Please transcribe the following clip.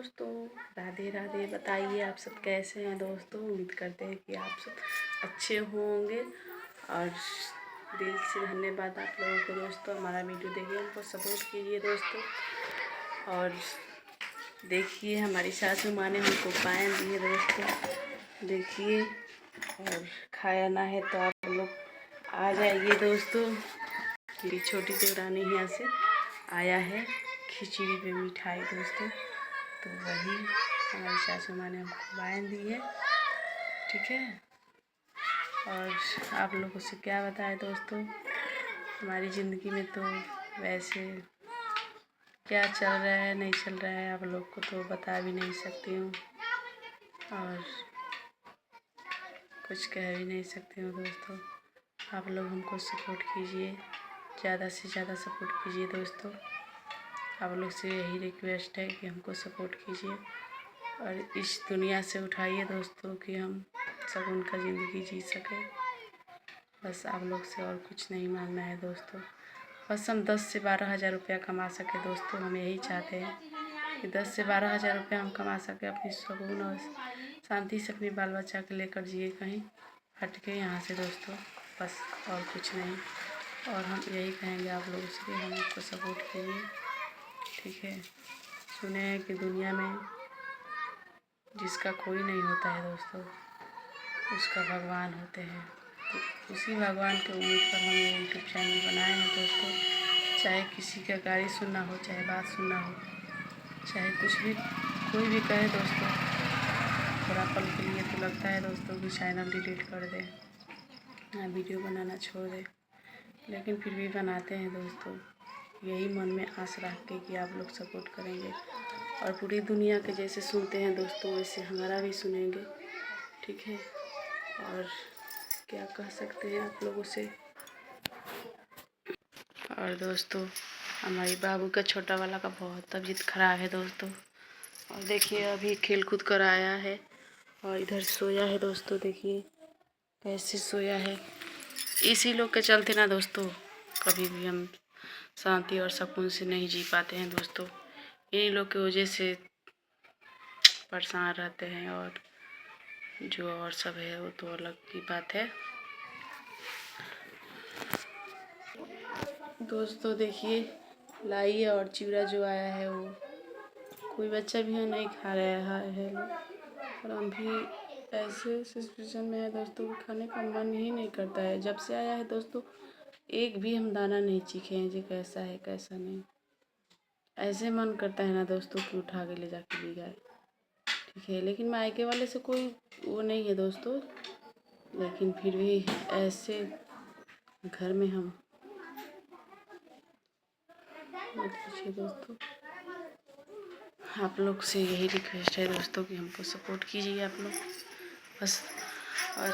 दोस्तों, राधे राधे। बताइए आप सब कैसे हैं दोस्तों। उम्मीद करते हैं कि आप सब अच्छे होंगे और दिल से धन्यवाद आप लोगों को दोस्तों। हमारा वीडियो देखिए, हमको सपोर्ट कीजिए दोस्तों। और देखिए हमारी सासू माँ ने हमको पायन दी है दोस्तों, देखिए। और खाया ना है तो आप लोग आ जाइए दोस्तों। मेरी छोटी देवरानी यहाँ से आया है खिचड़ी पे मिठाई दोस्तों, तो वही हमारी सासू माँ ने हमको पायन दी है, ठीक है। और आप लोगों से क्या बताएं दोस्तों, हमारी ज़िंदगी में तो वैसे क्या चल रहा है नहीं चल रहा है आप लोग को तो बता भी नहीं सकती हूँ और कुछ कह भी नहीं सकती हूँ दोस्तों। आप लोग हमको सपोर्ट कीजिए, ज़्यादा से ज़्यादा सपोर्ट कीजिए दोस्तों। आप लोग से यही रिक्वेस्ट है कि हमको सपोर्ट कीजिए और इस दुनिया से उठाइए दोस्तों कि हम सुकून का ज़िंदगी जी सकें। बस आप लोग से और कुछ नहीं मांगना है दोस्तों। बस हम 10 से 12 हज़ार रुपया कमा सके दोस्तों। हम यही चाहते हैं कि 10 से 12 हज़ार रुपया हम कमा सकें, अपनी सुकून और शांति से अपने बाल बच्चा के लेकर जिए कहीं हट के यहाँ से दोस्तों, बस और कुछ नहीं। और हम यही कहेंगे आप लोगों से कि हमको सपोर्ट कीजिए, ठीक है। सुने हैं कि दुनिया में जिसका कोई नहीं होता है दोस्तों, उसका भगवान होते हैं। तो उसी भगवान के उम्मीद पर हम ये यूट्यूब चैनल बनाए हैं दोस्तों। चाहे किसी का गाली सुनना हो, चाहे बात सुनना हो, चाहे कुछ भी कोई भी कहे दोस्तों, थोड़ा पल के लिए तो लगता है दोस्तों कि चैनल डिलीट कर दें या वीडियो बनाना छोड़ दें, लेकिन फिर भी बनाते हैं दोस्तों, यही मन में आस रख के कि आप लोग सपोर्ट करेंगे और पूरी दुनिया के जैसे सुनते हैं दोस्तों वैसे हमारा भी सुनेंगे, ठीक है। और क्या कह सकते हैं आप लोगों से। और दोस्तों हमारी बाबू का छोटा वाला का बहुत तबीयत खराब है दोस्तों, और देखिए अभी खेल कूद कर आया है और इधर सोया है दोस्तों, देखिए कैसे सोया है। इसी लोग के चलते ना दोस्तों कभी भी हम शांति और सुकून से नहीं जी पाते हैं दोस्तों। इन्हीं लोग की वजह से परेशान रहते हैं और जो और सब है वो तो अलग की बात है दोस्तों। देखिए लाई और चिवड़ा जो आया है वो कोई बच्चा भी नहीं खा रहा है और हम भी ऐसे सिचुएशन में है दोस्तों कि खाने का मन ही नहीं करता है। जब से आया है दोस्तों एक भी हम दाना नहीं चीखे हैं जी कैसा है कैसा नहीं। ऐसे मन करता है ना दोस्तों कि उठा के ले जाके दी जाए, ठीक है। लेकिन मायके वाले से कोई वो नहीं है दोस्तों, लेकिन फिर भी ऐसे घर में हम मत पूछिए दोस्तों। आप लोग से यही रिक्वेस्ट है दोस्तों कि हमको सपोर्ट कीजिए आप लोग बस। और